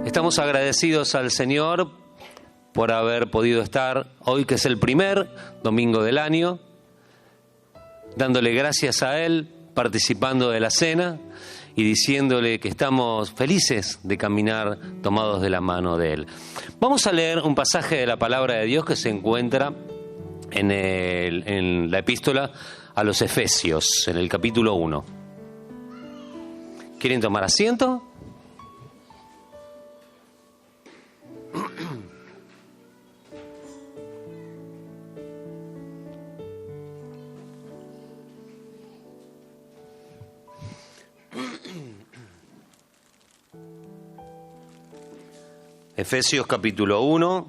Estamos agradecidos al Señor por haber podido estar hoy, que es el primer domingo del año, dándole gracias a Él, participando de la cena y diciéndole que estamos felices de caminar tomados de la mano de Él. Vamos a leer un pasaje de la palabra de Dios que se encuentra en la epístola a los Efesios, en el capítulo 1. ¿Quieren tomar asiento? Efesios capítulo 1,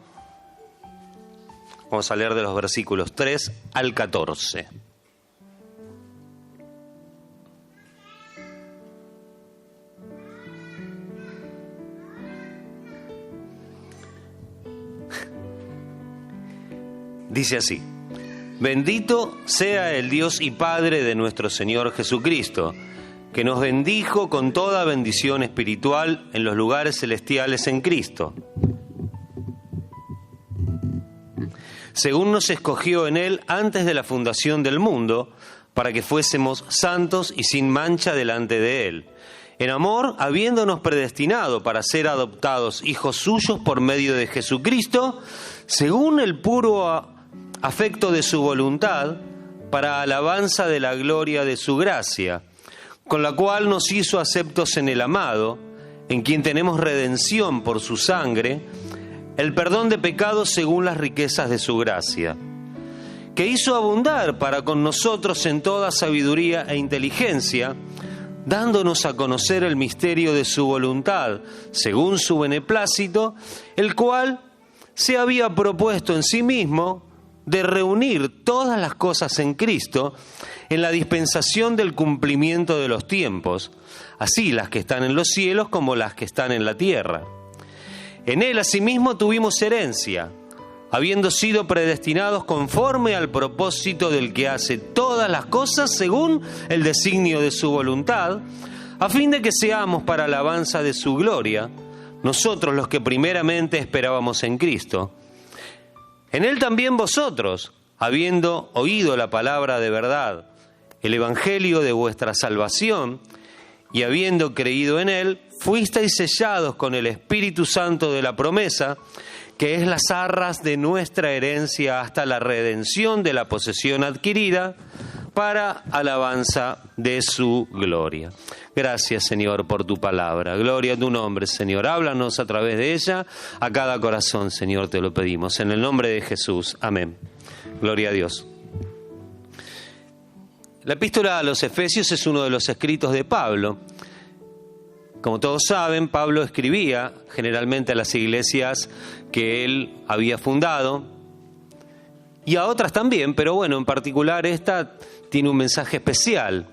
vamos a leer de los versículos 3 al 14. Dice así: Bendito sea el Dios y Padre de nuestro Señor Jesucristo, que nos bendijo con toda bendición espiritual en los lugares celestiales en Cristo, según nos escogió en Él antes de la fundación del mundo, para que fuésemos santos y sin mancha delante de Él, en amor, habiéndonos predestinado para ser adoptados hijos suyos por medio de Jesucristo, según el puro afecto de su voluntad, para alabanza de la gloria de su gracia, con la cual nos hizo aceptos en el amado, en quien tenemos redención por su sangre, el perdón de pecados según las riquezas de su gracia, que hizo abundar para con nosotros en toda sabiduría e inteligencia, dándonos a conocer el misterio de su voluntad, según su beneplácito, el cual se había propuesto en sí mismo de reunir todas las cosas en Cristo, en la dispensación del cumplimiento de los tiempos, así las que están en los cielos como las que están en la tierra. En Él asimismo tuvimos herencia, habiendo sido predestinados conforme al propósito del que hace todas las cosas según el designio de su voluntad, a fin de que seamos para alabanza de su gloria, nosotros los que primeramente esperábamos en Cristo. En Él también vosotros, habiendo oído la palabra de verdad, el evangelio de vuestra salvación, y habiendo creído en Él, fuisteis sellados con el Espíritu Santo de la promesa, que es las arras de nuestra herencia hasta la redención de la posesión adquirida, para alabanza de su gloria. Gracias, Señor, por tu palabra. Gloria a tu nombre, Señor. Háblanos a través de ella a cada corazón, Señor, te lo pedimos. En el nombre de Jesús. Amén. Gloria a Dios. La epístola a los Efesios es uno de los escritos de Pablo. Como todos saben, Pablo escribía generalmente a las iglesias que él había fundado y a otras también, pero bueno, en particular esta tiene un mensaje especial.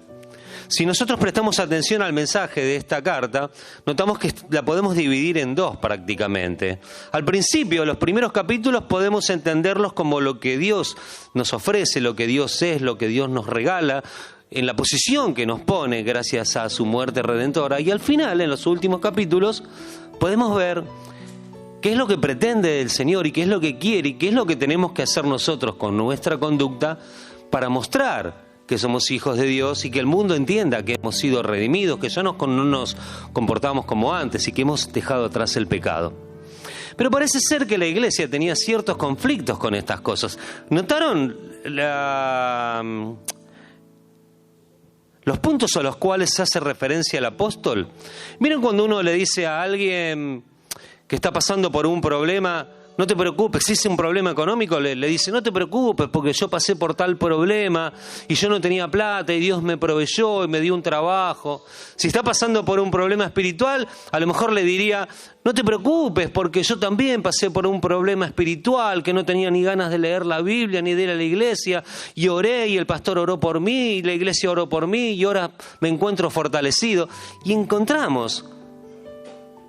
Si nosotros prestamos atención al mensaje de esta carta, notamos que la podemos dividir en dos prácticamente. Al principio, los primeros capítulos podemos entenderlos como lo que Dios nos ofrece, lo que Dios es, lo que Dios nos regala, en la posición que nos pone gracias a su muerte redentora. Y al final, en los últimos capítulos, podemos ver qué es lo que pretende el Señor y qué es lo que quiere y qué es lo que tenemos que hacer nosotros con nuestra conducta para mostrar que somos hijos de Dios y que el mundo entienda que hemos sido redimidos, que ya no nos comportamos como antes y que hemos dejado atrás el pecado. Pero parece ser que la iglesia tenía ciertos conflictos con estas cosas. ¿Notaron los puntos a los cuales hace referencia el apóstol? Miren cuando uno le dice a alguien que está pasando por un problema: no te preocupes. Si es un problema económico, le dice: no te preocupes porque yo pasé por tal problema y yo no tenía plata y Dios me proveyó y me dio un trabajo. Si está pasando por un problema espiritual, a lo mejor le diría: no te preocupes porque yo también pasé por un problema espiritual, que no tenía ni ganas de leer la Biblia ni de ir a la iglesia, y oré y el pastor oró por mí y la iglesia oró por mí y ahora me encuentro fortalecido. Y encontramos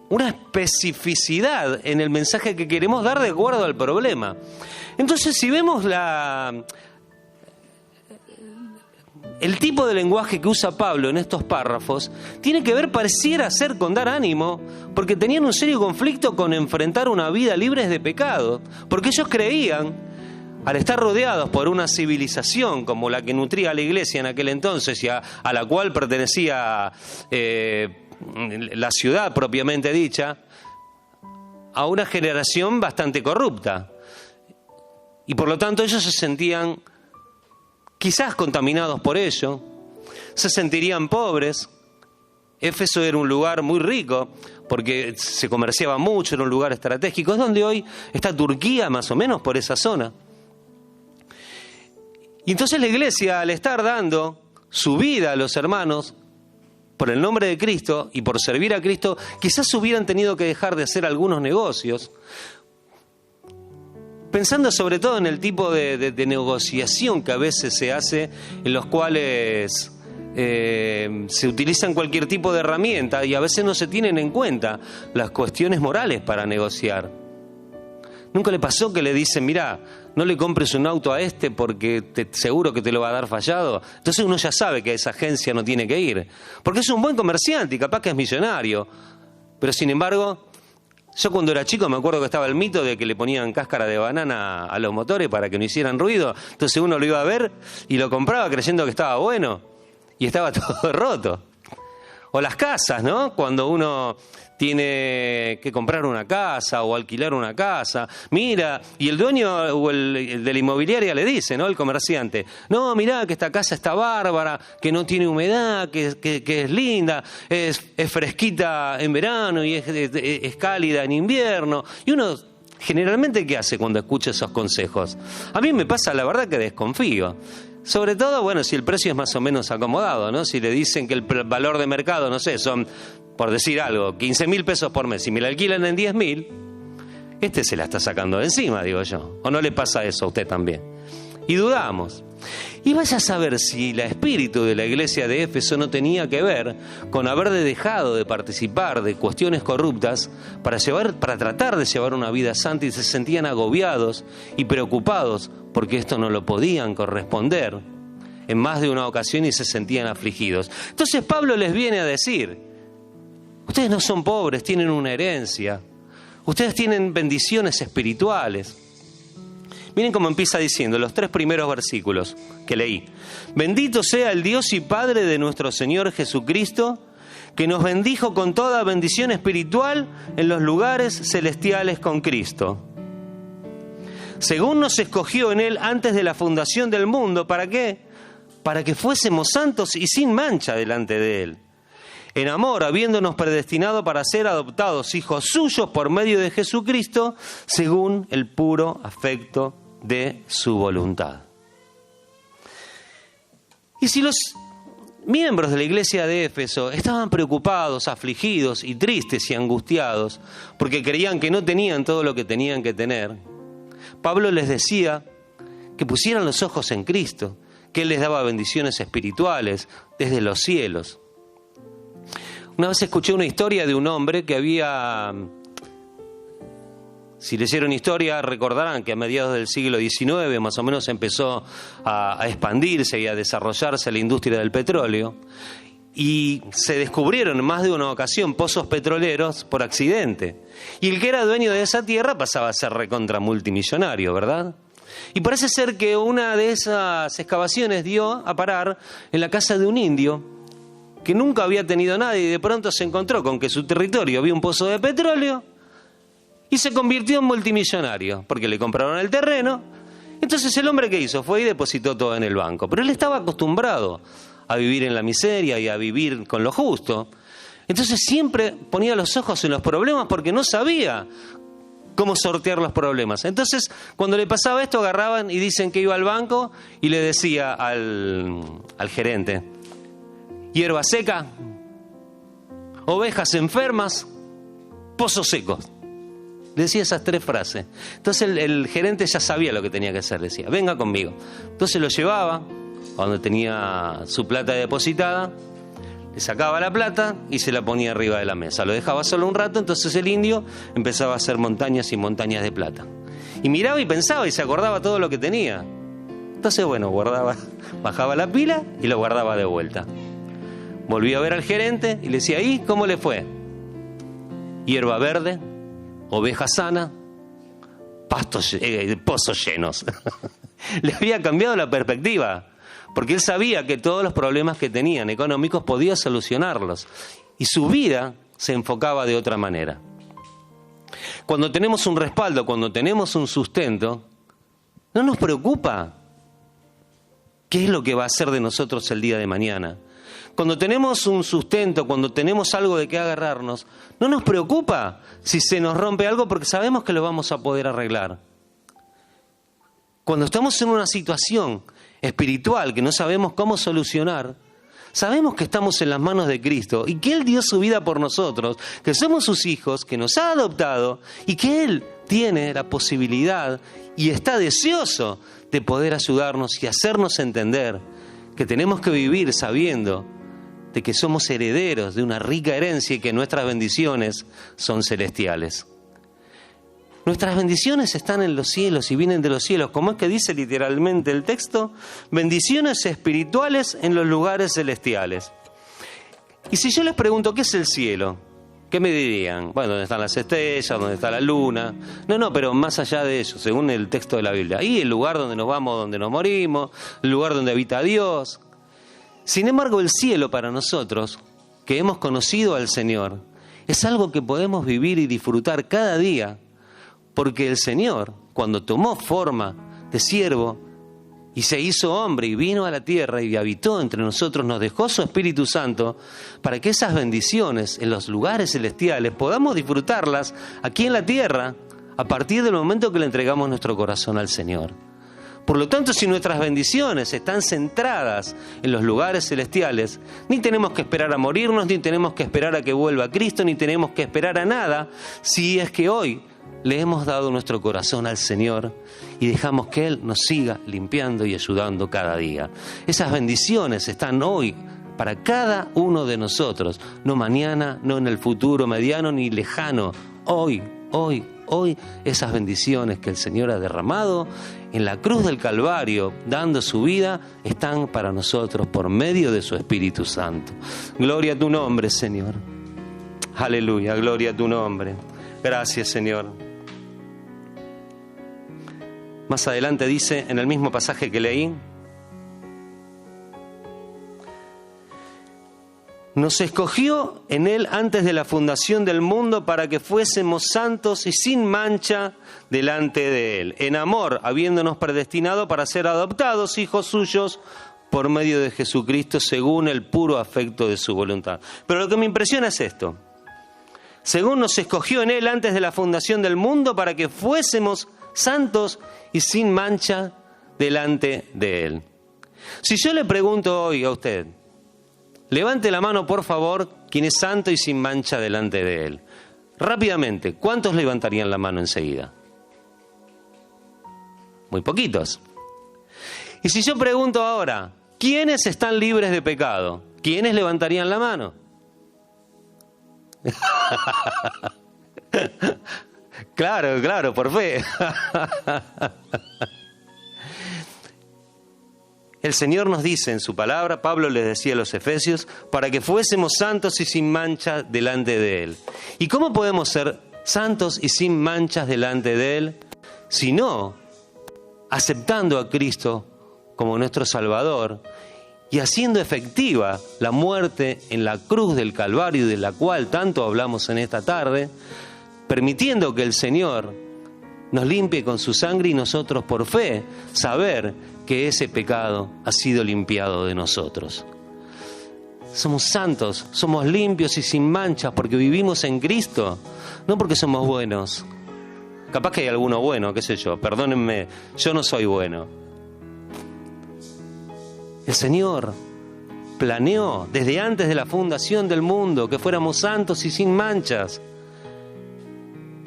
una especificidad en el mensaje que queremos dar de acuerdo al problema. Entonces, si vemos el tipo de lenguaje que usa Pablo en estos párrafos tiene que ver, pareciera ser, con dar ánimo, porque tenían un serio conflicto con enfrentar una vida libre de pecado, porque ellos creían, al estar rodeados por una civilización como la que nutría a la iglesia en aquel entonces y a la cual pertenecía la ciudad propiamente dicha, a una generación bastante corrupta. Y por lo tanto ellos se sentían quizás contaminados por ello, se sentirían pobres. Éfeso era un lugar muy rico porque se comerciaba mucho, era un lugar estratégico. Es donde hoy está Turquía, más o menos, por esa zona. Y entonces la iglesia, al estar dando su vida a los hermanos por el nombre de Cristo y por servir a Cristo, quizás hubieran tenido que dejar de hacer algunos negocios, pensando sobre todo en el tipo de negociación que a veces se hace, en los cuales se utilizan cualquier tipo de herramienta y a veces no se tienen en cuenta las cuestiones morales para negociar. ¿Nunca le pasó que le dicen, mirá, no le compres un auto a este porque seguro que te lo va a dar fallado? Entonces uno ya sabe que a esa agencia no tiene que ir, porque es un buen comerciante y capaz que es millonario. Pero sin embargo, yo cuando era chico me acuerdo que estaba el mito de que le ponían cáscara de banana a los motores para que no hicieran ruido. Entonces uno lo iba a ver y lo compraba creyendo que estaba bueno y estaba todo roto. O las casas, ¿no? Cuando uno tiene que comprar una casa o alquilar una casa, mira, y el dueño o el de la inmobiliaria le dice, ¿no? El comerciante, no, mirá que esta casa está bárbara, que no tiene humedad, que es linda, es fresquita en verano y es cálida en invierno. Y uno generalmente, ¿qué hace cuando escucha esos consejos? A mí me pasa, la verdad, que desconfío. Sobre todo, bueno, si el precio es más o menos acomodado, ¿no? Si le dicen que el valor de mercado, no sé, son, por decir algo, 15.000 pesos por mes, y me la alquilan en 10.000, se la está sacando de encima, digo yo. ¿O no le pasa eso a usted también? Y dudamos. Y vaya a saber si el espíritu de la iglesia de Éfeso no tenía que ver con haber dejado de participar de cuestiones corruptas para tratar de llevar una vida santa, y se sentían agobiados y preocupados porque esto no lo podían corresponder en más de una ocasión y se sentían afligidos. Entonces Pablo les viene a decir, ustedes no son pobres, tienen una herencia, ustedes tienen bendiciones espirituales. Miren cómo empieza diciendo los 3 primeros versículos que leí. Bendito sea el Dios y Padre de nuestro Señor Jesucristo, que nos bendijo con toda bendición espiritual en los lugares celestiales con Cristo. Según nos escogió en Él antes de la fundación del mundo, ¿para qué? Para que fuésemos santos y sin mancha delante de Él. En amor, habiéndonos predestinado para ser adoptados hijos suyos por medio de Jesucristo, según el puro afecto de su voluntad. Y si los miembros de la iglesia de Éfeso estaban preocupados, afligidos y tristes y angustiados porque creían que no tenían todo lo que tenían que tener, Pablo les decía que pusieran los ojos en Cristo, que Él les daba bendiciones espirituales desde los cielos. Una vez escuché una historia de un hombre que había... Si leyeron historia, recordarán que a mediados del siglo XIX más o menos empezó a expandirse y a desarrollarse la industria del petróleo, y se descubrieron en más de una ocasión pozos petroleros por accidente. Y el que era dueño de esa tierra pasaba a ser recontra multimillonario, ¿verdad? Y parece ser que una de esas excavaciones dio a parar en la casa de un indio que nunca había tenido nada y de pronto se encontró con que su territorio había un pozo de petróleo. Y se convirtió en multimillonario, porque le compraron el terreno. Entonces el hombre, ¿qué hizo? Fue y depositó todo en el banco. Pero él estaba acostumbrado a vivir en la miseria y a vivir con lo justo. Entonces siempre ponía los ojos en los problemas porque no sabía cómo sortear los problemas. Entonces, cuando le pasaba esto, agarraban y dicen que iba al banco y le decía al gerente, hierba seca, ovejas enfermas, pozos secos. Le decía esas 3 frases. Entonces el gerente ya sabía lo que tenía que hacer. Le decía, venga conmigo. Entonces lo llevaba a donde tenía su plata depositada, le sacaba la plata y se la ponía arriba de la mesa. Lo dejaba solo un rato, entonces el indio empezaba a hacer montañas y montañas de plata. Y miraba y pensaba y se acordaba todo lo que tenía. Entonces, bueno, bajaba la pila y lo guardaba de vuelta. Volvía a ver al gerente y le decía, ¿y cómo le fue? Hierba verde, oveja sana, pozos llenos. Le había cambiado la perspectiva, porque él sabía que todos los problemas que tenían económicos podía solucionarlos. Y su vida se enfocaba de otra manera. Cuando tenemos un respaldo, cuando tenemos un sustento, no nos preocupa qué es lo que va a hacer de nosotros el día de mañana. Cuando tenemos un sustento, cuando tenemos algo de qué agarrarnos, no nos preocupa si se nos rompe algo porque sabemos que lo vamos a poder arreglar. Cuando estamos en una situación espiritual que no sabemos cómo solucionar, sabemos que estamos en las manos de Cristo y que Él dio su vida por nosotros, que somos sus hijos, que nos ha adoptado y que Él tiene la posibilidad y está deseoso de poder ayudarnos y hacernos entender que tenemos que vivir sabiendo de que somos herederos de una rica herencia y que nuestras bendiciones son celestiales. Nuestras bendiciones están en los cielos y vienen de los cielos. ¿Cómo es que dice literalmente el texto? Bendiciones espirituales en los lugares celestiales. Y si yo les pregunto, ¿qué es el cielo? ¿Qué me dirían? Bueno, ¿dónde están las estrellas? ¿Dónde está la luna? No, pero más allá de eso, según el texto de la Biblia. Ahí el lugar donde nos vamos, donde nos morimos, el lugar donde habita Dios. Sin embargo, el cielo para nosotros, que hemos conocido al Señor, es algo que podemos vivir y disfrutar cada día, porque el Señor, cuando tomó forma de siervo y se hizo hombre y vino a la tierra y habitó entre nosotros, nos dejó su Espíritu Santo para que esas bendiciones en los lugares celestiales podamos disfrutarlas aquí en la tierra a partir del momento que le entregamos nuestro corazón al Señor. Por lo tanto, si nuestras bendiciones están centradas en los lugares celestiales, ni tenemos que esperar a morirnos, ni tenemos que esperar a que vuelva Cristo, ni tenemos que esperar a nada, si es que hoy le hemos dado nuestro corazón al Señor y dejamos que Él nos siga limpiando y ayudando cada día. Esas bendiciones están hoy para cada uno de nosotros, no mañana, no en el futuro mediano ni lejano. Hoy, esas bendiciones que el Señor ha derramado en la cruz del Calvario, dando su vida, están para nosotros por medio de su Espíritu Santo. Gloria a tu nombre, Señor. Aleluya, gloria a tu nombre. Gracias, Señor. Más adelante dice, en el mismo pasaje que leí, nos escogió en Él antes de la fundación del mundo para que fuésemos santos y sin mancha delante de Él, en amor, habiéndonos predestinado para ser adoptados hijos suyos por medio de Jesucristo, según el puro afecto de su voluntad. Pero lo que me impresiona es esto. Según nos escogió en Él antes de la fundación del mundo para que fuésemos santos y sin mancha delante de Él. Si yo le pregunto hoy a usted, levante la mano por favor, quien es santo y sin mancha delante de Él. Rápidamente, ¿cuántos levantarían la mano enseguida? Muy poquitos. Y si yo pregunto ahora, ¿quiénes están libres de pecado? ¿Quiénes levantarían la mano? Claro, por fe. El Señor nos dice en su palabra, Pablo les decía a los Efesios, para que fuésemos santos y sin mancha delante de Él. ¿Y cómo podemos ser santos y sin manchas delante de Él? Si no, aceptando a Cristo como nuestro Salvador y haciendo efectiva la muerte en la cruz del Calvario, de la cual tanto hablamos en esta tarde, permitiendo que el Señor nos limpie con su sangre y nosotros por fe saber que ese pecado ha sido limpiado de nosotros. Somos santos, somos limpios y sin manchas porque vivimos en Cristo, no porque somos buenos. Capaz que hay alguno bueno, qué sé yo, perdónenme, yo no soy bueno. El Señor planeó desde antes de la fundación del mundo que fuéramos santos y sin manchas,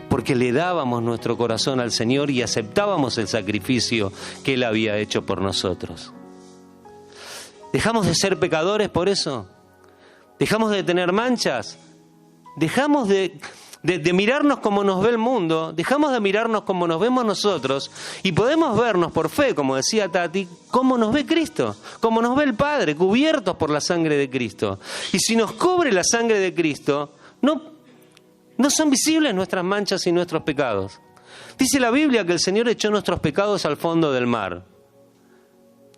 porque le dábamos nuestro corazón al Señor y aceptábamos el sacrificio que Él había hecho por nosotros. ¿Dejamos de ser pecadores por eso? ¿Dejamos de tener manchas? ¿Dejamos de de mirarnos como nos ve el mundo, dejamos de mirarnos como nos vemos nosotros y podemos vernos por fe, como decía Tati, como nos ve Cristo, como nos ve el Padre, cubiertos por la sangre de Cristo. Y si nos cubre la sangre de Cristo, no son visibles nuestras manchas y nuestros pecados. Dice la Biblia que el Señor echó nuestros pecados al fondo del mar,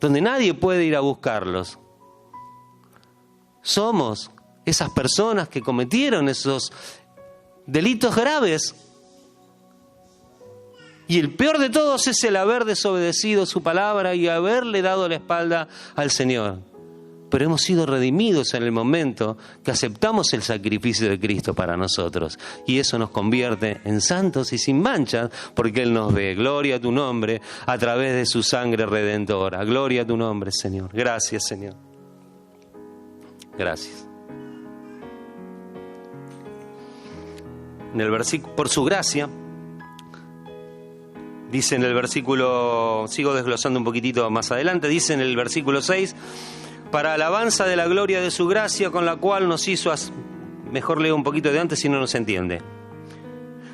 donde nadie puede ir a buscarlos. Somos esas personas que cometieron esos delitos graves. Y el peor de todos es el haber desobedecido su palabra y haberle dado la espalda al Señor. Pero hemos sido redimidos en el momento que aceptamos el sacrificio de Cristo para nosotros. Y eso nos convierte en santos y sin manchas, porque Él nos ve. Gloria a tu nombre a través de su sangre redentora. Gloria a tu nombre, Señor. Gracias, Señor. Gracias. En el versículo, por su gracia, dice en el versículo, sigo desglosando un poquitito más adelante, dice en el versículo 6, para alabanza de la gloria de su gracia con la cual nos hizo, mejor leo un poquito de antes si no nos entiende.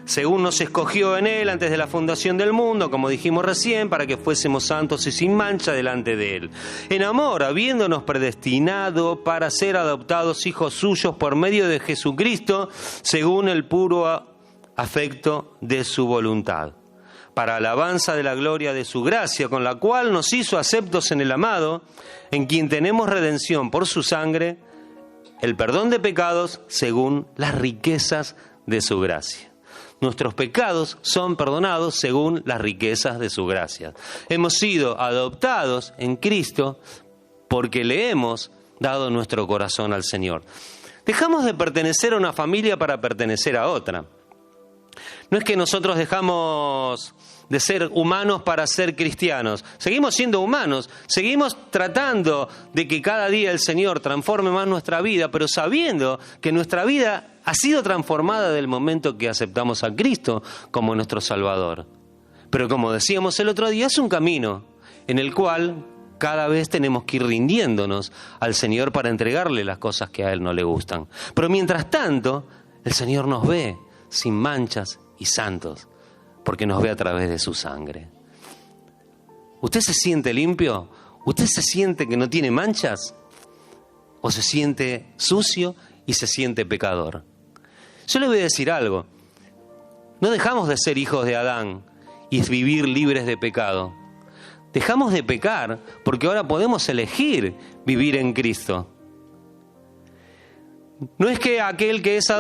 Según nos escogió en Él antes de la fundación del mundo, como dijimos recién, para que fuésemos santos y sin mancha delante de Él. En amor, habiéndonos predestinado para ser adoptados hijos suyos por medio de Jesucristo, según el puro afecto de su voluntad. Para alabanza de la gloria de su gracia, con la cual nos hizo aceptos en el amado, en quien tenemos redención por su sangre, el perdón de pecados según las riquezas de su gracia. Nuestros pecados son perdonados según las riquezas de su gracia. Hemos sido adoptados en Cristo porque le hemos dado nuestro corazón al Señor. Dejamos de pertenecer a una familia para pertenecer a otra. No es que nosotros dejamos de ser humanos para ser cristianos. Seguimos siendo humanos, seguimos tratando de que cada día el Señor transforme más nuestra vida, pero sabiendo que nuestra vida ha sido transformada del momento que aceptamos a Cristo como nuestro Salvador. Pero como decíamos el otro día, es un camino en el cual cada vez tenemos que ir rindiéndonos al Señor para entregarle las cosas que a Él no le gustan. Pero mientras tanto, el Señor nos ve sin manchas y santos, porque nos ve a través de su sangre. ¿Usted se siente limpio? ¿Usted se siente que no tiene manchas? ¿O se siente sucio y se siente pecador? Yo le voy a decir algo. No dejamos de ser hijos de Adán y vivir libres de pecado. Dejamos de pecar porque ahora podemos elegir vivir en Cristo. No es que aquel que es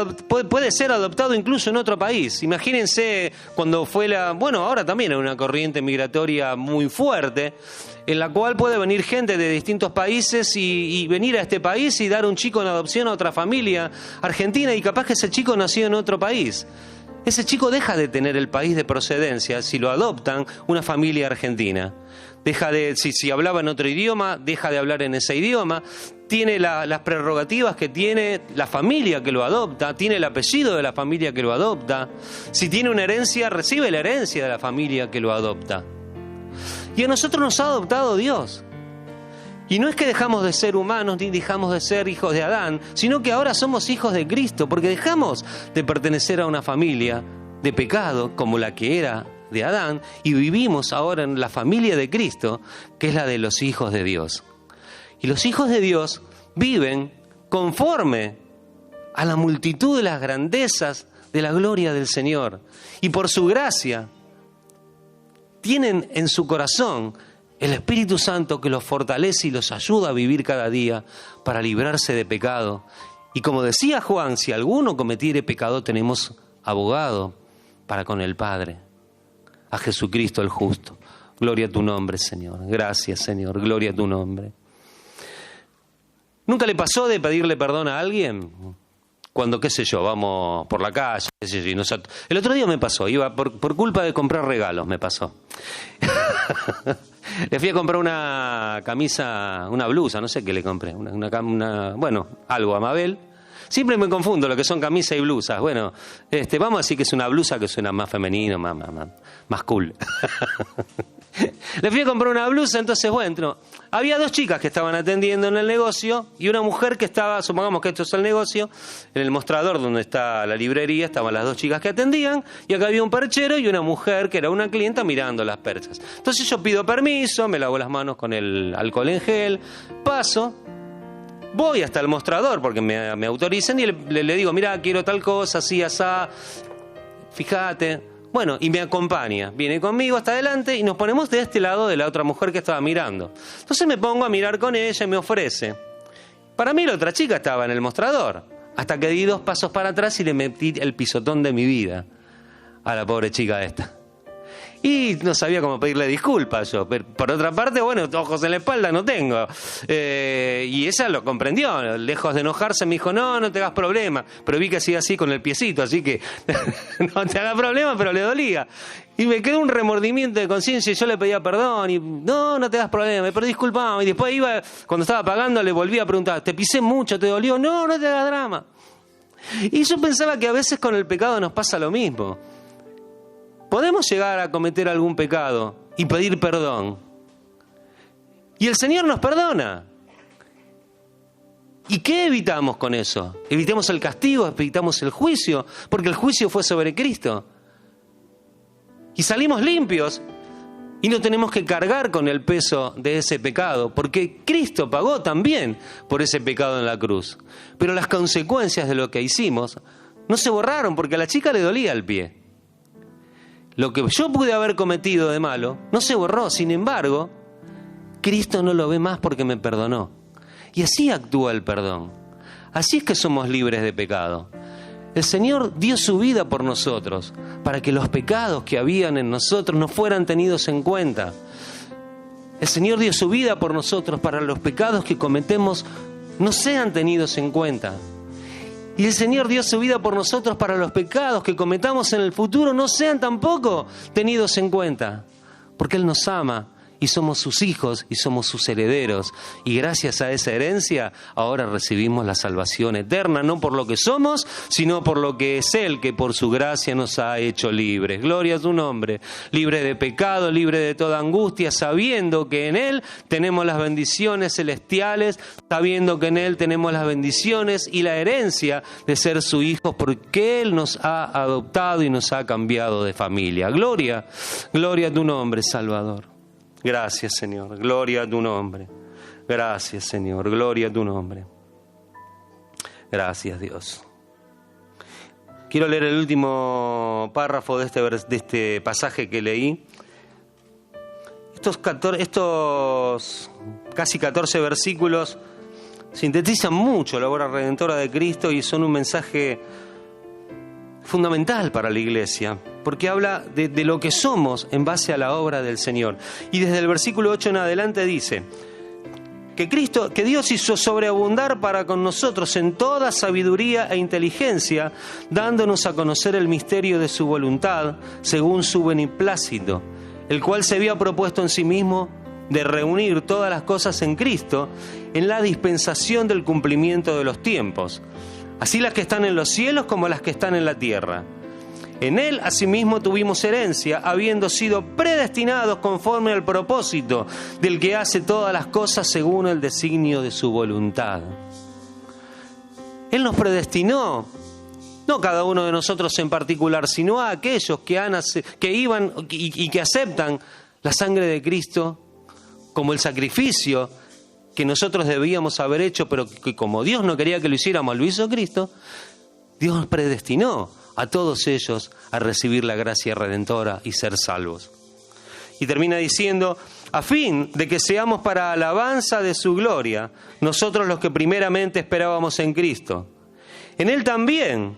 puede ser adoptado incluso en otro país. Imagínense cuando fue ahora también hay una corriente migratoria muy fuerte, en la cual puede venir gente de distintos países y venir a este país y dar un chico en adopción a otra familia argentina, y capaz que ese chico nació en otro país. Ese chico deja de tener el país de procedencia si lo adoptan una familia argentina. Si hablaba en otro idioma, deja de hablar en ese idioma. Tiene las prerrogativas que tiene la familia que lo adopta, tiene el apellido de la familia que lo adopta. Si tiene una herencia, recibe la herencia de la familia que lo adopta. Y a nosotros nos ha adoptado Dios. Y no es que dejamos de ser humanos ni dejamos de ser hijos de Adán, sino que ahora somos hijos de Cristo, porque dejamos de pertenecer a una familia de pecado como la que era de Adán y vivimos ahora en la familia de Cristo, que es la de los hijos de Dios. Y los hijos de Dios viven conforme a la multitud de las grandezas de la gloria del Señor. Y por su gracia tienen en su corazón el Espíritu Santo que los fortalece y los ayuda a vivir cada día para librarse de pecado. Y como decía Juan, si alguno cometiere pecado, tenemos abogado para con el Padre, a Jesucristo el justo. Gloria a tu nombre, Señor. Gracias, Señor. Gloria a tu nombre. ¿Nunca le pasó de pedirle perdón a alguien? Cuando, qué sé yo, vamos por la calle, qué sé yo, el otro día me pasó, iba por culpa de comprar regalos, me pasó. Le fui a comprar una camisa, una blusa, no sé qué le compré, algo a Mabel. Siempre me confundo lo que son camisas y blusas. Bueno, vamos a decir que es una blusa que suena más femenino, más cool. Le fui a comprar una blusa, entonces bueno, había 2 chicas que estaban atendiendo en el negocio y una mujer que estaba, supongamos que esto es el negocio, en el mostrador donde está la librería estaban las 2 chicas que atendían y acá había un perchero y una mujer que era una clienta mirando las perchas. Entonces yo pido permiso, me lavo las manos con el alcohol en gel, paso, voy hasta el mostrador porque me autorizan y le digo, mira, quiero tal cosa, así, asá, fíjate. Bueno, y me acompaña, viene conmigo hasta adelante y nos ponemos de este lado de la otra mujer que estaba mirando. Entonces me pongo a mirar con ella y me ofrece. Para mí la otra chica estaba en el mostrador, hasta que di 2 pasos para atrás y le metí el pisotón de mi vida a la pobre chica esta. Y no sabía cómo pedirle disculpas yo. Pero por otra parte, bueno, ojos en la espalda no tengo. Y ella lo comprendió. Lejos de enojarse me dijo, no te hagas problema. Pero vi que hacía así con el piecito, así que no te hagas problema, pero le dolía. Y me quedó un remordimiento de conciencia y yo le pedía perdón. Y no te hagas problema, pero disculpame. Y después iba, cuando estaba pagando, le volví a preguntar, ¿te pisé mucho? ¿Te dolió? No te hagas drama. Y yo pensaba que a veces con el pecado nos pasa lo mismo. Podemos llegar a cometer algún pecado y pedir perdón. Y el Señor nos perdona. ¿Y qué evitamos con eso? Evitamos el castigo, evitamos el juicio, porque el juicio fue sobre Cristo. Y salimos limpios y no tenemos que cargar con el peso de ese pecado, porque Cristo pagó también por ese pecado en la cruz. Pero las consecuencias de lo que hicimos no se borraron porque a la chica le dolía el pie. Lo que yo pude haber cometido de malo no se borró, sin embargo, Cristo no lo ve más porque me perdonó. Y así actúa el perdón. Así es que somos libres de pecado. El Señor dio su vida por nosotros, para que los pecados que habían en nosotros no fueran tenidos en cuenta. El Señor dio su vida por nosotros, para que los pecados que cometemos no sean tenidos en cuenta. Y el Señor dio su vida por nosotros para los pecados que cometamos en el futuro no sean tampoco tenidos en cuenta. Porque Él nos ama y somos sus hijos y somos sus herederos. Y gracias a esa herencia ahora recibimos la salvación eterna, no por lo que somos, sino por lo que es Él, que por su gracia nos ha hecho libres. Gloria a su nombre. Libre de pecado, libre de toda angustia, sabiendo que en Él tenemos las bendiciones celestiales, sabiendo que en Él tenemos las bendiciones y la herencia de ser su hijo, porque Él nos ha adoptado y nos ha cambiado de familia. Gloria a tu nombre, Salvador. Gracias, Señor. Gloria a tu nombre. Gracias, Señor. Gloria a tu nombre. Gracias, Dios. Quiero leer el último párrafo de este pasaje que leí. Estos casi 14 versículos sintetizan mucho la obra redentora de Cristo y son un mensaje fundamental para la iglesia, porque habla de lo que somos en base a la obra del Señor. Y desde el versículo 8 en adelante dice que Dios hizo sobreabundar para con nosotros en toda sabiduría e inteligencia, dándonos a conocer el misterio de su voluntad, según su beneplácito, el cual se había propuesto en sí mismo de reunir todas las cosas en Cristo, en la dispensación del cumplimiento de los tiempos, así las que están en los cielos como las que están en la tierra. En Él, asimismo, tuvimos herencia, habiendo sido predestinados conforme al propósito del que hace todas las cosas según el designio de su voluntad. Él nos predestinó, no cada uno de nosotros en particular, sino a aquellos que iban y que aceptan la sangre de Cristo como el sacrificio que nosotros debíamos haber hecho, pero que como Dios no quería que lo hiciéramos, lo hizo Cristo. Dios nos predestinó a todos ellos a recibir la gracia redentora y ser salvos. Y termina diciendo, a fin de que seamos para alabanza de su gloria, nosotros los que primeramente esperábamos en Cristo. En Él también,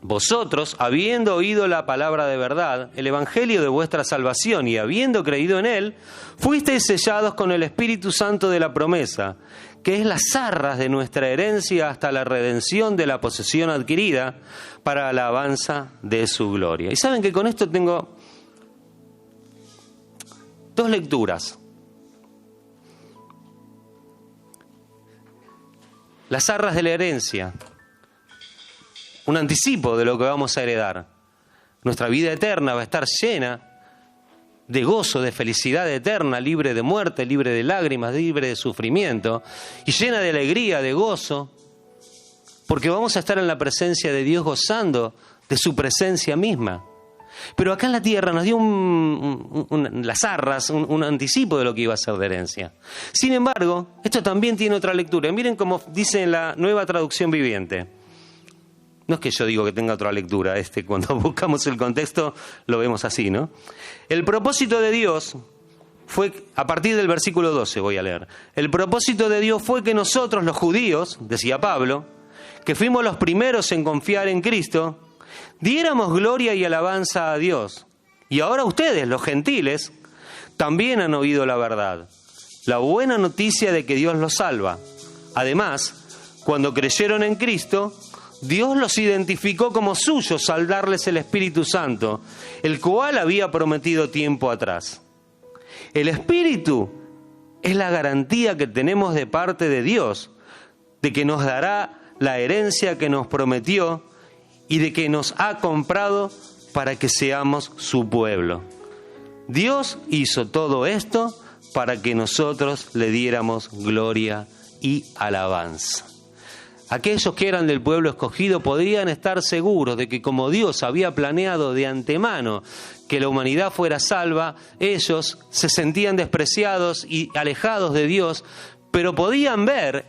vosotros, habiendo oído la palabra de verdad, el evangelio de vuestra salvación, y habiendo creído en Él, fuisteis sellados con el Espíritu Santo de la promesa, que es las arras de nuestra herencia hasta la redención de la posesión adquirida para la alabanza de su gloria. Y saben que con esto tengo 2 lecturas. Las arras de la herencia, un anticipo de lo que vamos a heredar. Nuestra vida eterna va a estar llena de gozo, de felicidad eterna, libre de muerte, libre de lágrimas, libre de sufrimiento y llena de alegría, de gozo, porque vamos a estar en la presencia de Dios gozando de su presencia misma. Pero acá en la tierra nos dio las arras, un anticipo de lo que iba a ser de herencia. Sin embargo, esto también tiene otra lectura. Miren cómo dice en la Nueva Traducción Viviente. No es que yo digo que tenga otra lectura, cuando buscamos el contexto lo vemos así, ¿no? El propósito de Dios fue, a partir del versículo 12 voy a leer, el propósito de Dios fue que nosotros los judíos, decía Pablo, que fuimos los primeros en confiar en Cristo, diéramos gloria y alabanza a Dios. Y ahora ustedes, los gentiles, también han oído la verdad, la buena noticia de que Dios los salva. Además, cuando creyeron en Cristo, Dios los identificó como suyos al darles el Espíritu Santo, el cual había prometido tiempo atrás. El Espíritu es la garantía que tenemos de parte de Dios, de que nos dará la herencia que nos prometió y de que nos ha comprado para que seamos su pueblo. Dios hizo todo esto para que nosotros le diéramos gloria y alabanza. Aquellos que eran del pueblo escogido podían estar seguros de que como Dios había planeado de antemano que la humanidad fuera salva, ellos se sentían despreciados y alejados de Dios, pero podían ver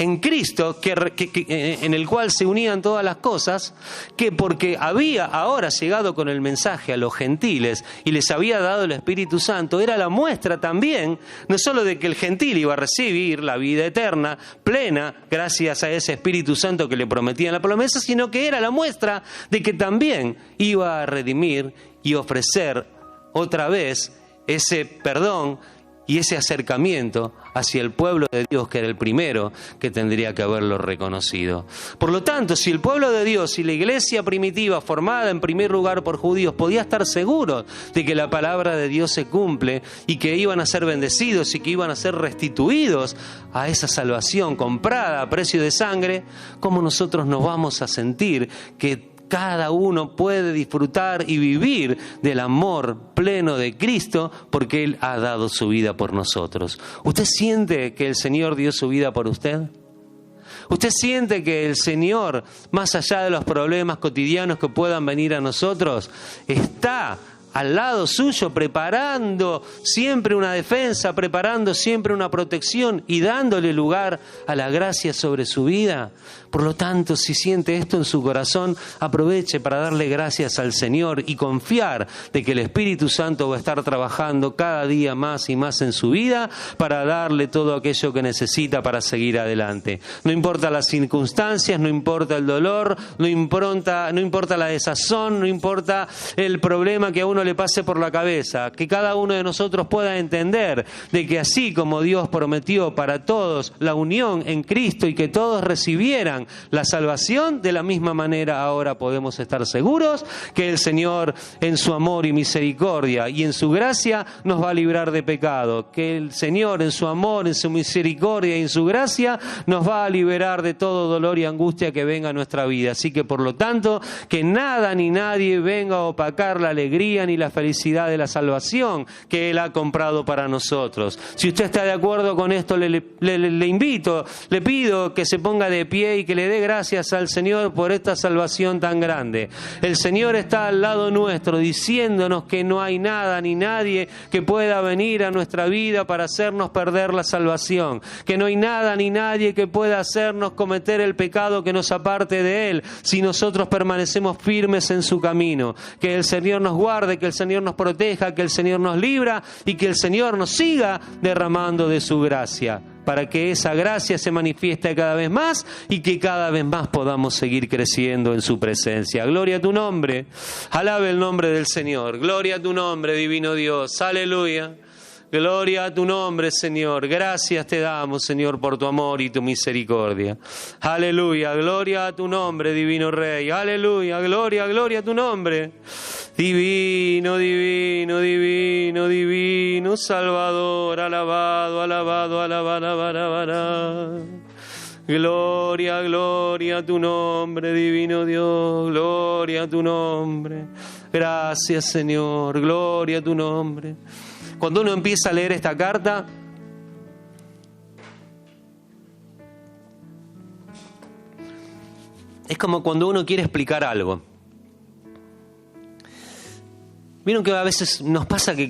en Cristo, en el cual se unían todas las cosas, que porque había ahora llegado con el mensaje a los gentiles y les había dado el Espíritu Santo, era la muestra también, no solo de que el gentil iba a recibir la vida eterna, plena, gracias a ese Espíritu Santo que le prometían la promesa, sino que era la muestra de que también iba a redimir y ofrecer otra vez ese perdón y ese acercamiento hacia el pueblo de Dios, que era el primero que tendría que haberlo reconocido. Por lo tanto, si el pueblo de Dios y la iglesia primitiva, formada en primer lugar por judíos, podía estar seguros de que la palabra de Dios se cumple y que iban a ser bendecidos y que iban a ser restituidos a esa salvación comprada a precio de sangre, ¿cómo nosotros nos vamos a sentir que cada uno puede disfrutar y vivir del amor pleno de Cristo porque Él ha dado su vida por nosotros? ¿Usted siente que el Señor dio su vida por usted? ¿Usted siente que el Señor, más allá de los problemas cotidianos que puedan venir a nosotros, está al lado suyo, preparando siempre una defensa, preparando siempre una protección y dándole lugar a la gracia sobre su vida? Por lo tanto, si siente esto en su corazón, aproveche para darle gracias al Señor y confiar de que el Espíritu Santo va a estar trabajando cada día más y más en su vida para darle todo aquello que necesita para seguir adelante. No importa las circunstancias, no importa el dolor, no importa la desazón, no importa el problema que a uno le pase por la cabeza, que cada uno de nosotros pueda entender de que así como Dios prometió para todos la unión en Cristo y que todos recibieran la salvación, de la misma manera ahora podemos estar seguros que el Señor en su amor y misericordia y en su gracia nos va a librar de pecado, que el Señor en su amor, en su misericordia y en su gracia nos va a liberar de todo dolor y angustia que venga a nuestra vida. Así que por lo tanto, que nada ni nadie venga a opacar la alegría ni la felicidad de la salvación que Él ha comprado para nosotros. Si usted está de acuerdo con esto, le invito, le pido que se ponga de pie y que le dé gracias al Señor por esta salvación tan grande. El Señor está al lado nuestro diciéndonos que no hay nada ni nadie que pueda venir a nuestra vida para hacernos perder la salvación, que no hay nada ni nadie que pueda hacernos cometer el pecado que nos aparte de Él si nosotros permanecemos firmes en su camino. Que el Señor nos guarde, que el Señor nos proteja, que el Señor nos libra y que el Señor nos siga derramando de su gracia, para que esa gracia se manifieste cada vez más y que cada vez más podamos seguir creciendo en su presencia. Gloria a tu nombre, alabe el nombre del Señor, gloria a tu nombre, divino Dios, aleluya. Gloria a tu nombre, Señor. Gracias te damos, Señor, por tu amor y tu misericordia. Aleluya. Gloria a tu nombre, divino Rey. Aleluya. Gloria, gloria a tu nombre. Divino, divino, divino, divino, Salvador. Alabado, alabado, alabado, alabado. Gloria, gloria a tu nombre, divino Dios, gloria a tu nombre. Gracias, Señor, gloria a tu nombre. Cuando uno empieza a leer esta carta, es como cuando uno quiere explicar algo. Vieron que a veces nos pasa que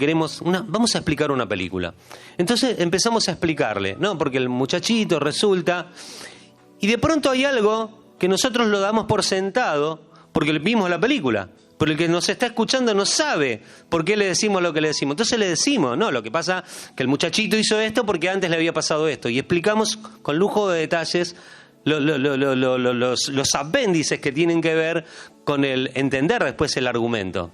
vamos a explicar una película. Entonces empezamos a explicarle, ¿no? Porque el muchachito resulta, y de pronto hay algo que nosotros lo damos por sentado, porque vimos la película. Pero el que nos está escuchando no sabe por qué le decimos lo que le decimos. Entonces le decimos, no, lo que pasa que el muchachito hizo esto porque antes le había pasado esto. Y explicamos con lujo de detalles los apéndices que tienen que ver con el entender después el argumento.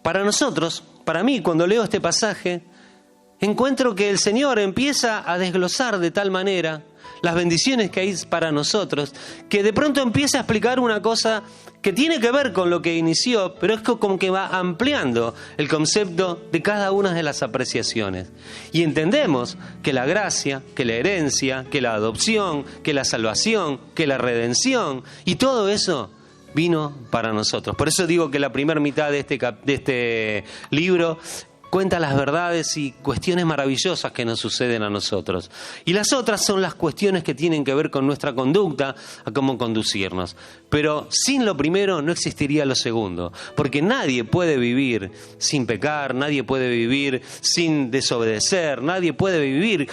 Para nosotros, para mí, cuando leo este pasaje, encuentro que el Señor empieza a desglosar de tal manera las bendiciones que hay para nosotros, que de pronto empieza a explicar una cosa que tiene que ver con lo que inició, pero es como que va ampliando el concepto de cada una de las apreciaciones. Y entendemos que la gracia, que la herencia, que la adopción, que la salvación, que la redención, y todo eso vino para nosotros. Por eso digo que la primera mitad de este libro cuenta las verdades y cuestiones maravillosas que nos suceden a nosotros. Y las otras son las cuestiones que tienen que ver con nuestra conducta, a cómo conducirnos. Pero sin lo primero no existiría lo segundo. Porque nadie puede vivir sin pecar, nadie puede vivir sin desobedecer, nadie puede vivir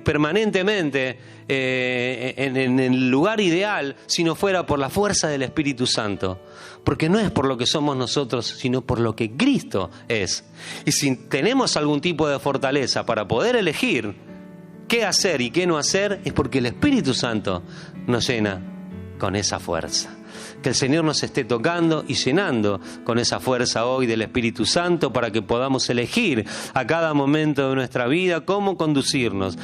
permanentemente en el lugar ideal si no fuera por la fuerza del Espíritu Santo. Porque no es por lo que somos nosotros, sino por lo que Cristo es. Y si tenemos algún tipo de fortaleza para poder elegir qué hacer y qué no hacer, es porque el Espíritu Santo nos llena con esa fuerza. Que el Señor nos esté tocando y llenando con esa fuerza hoy del Espíritu Santo para que podamos elegir a cada momento de nuestra vida cómo conducirnos.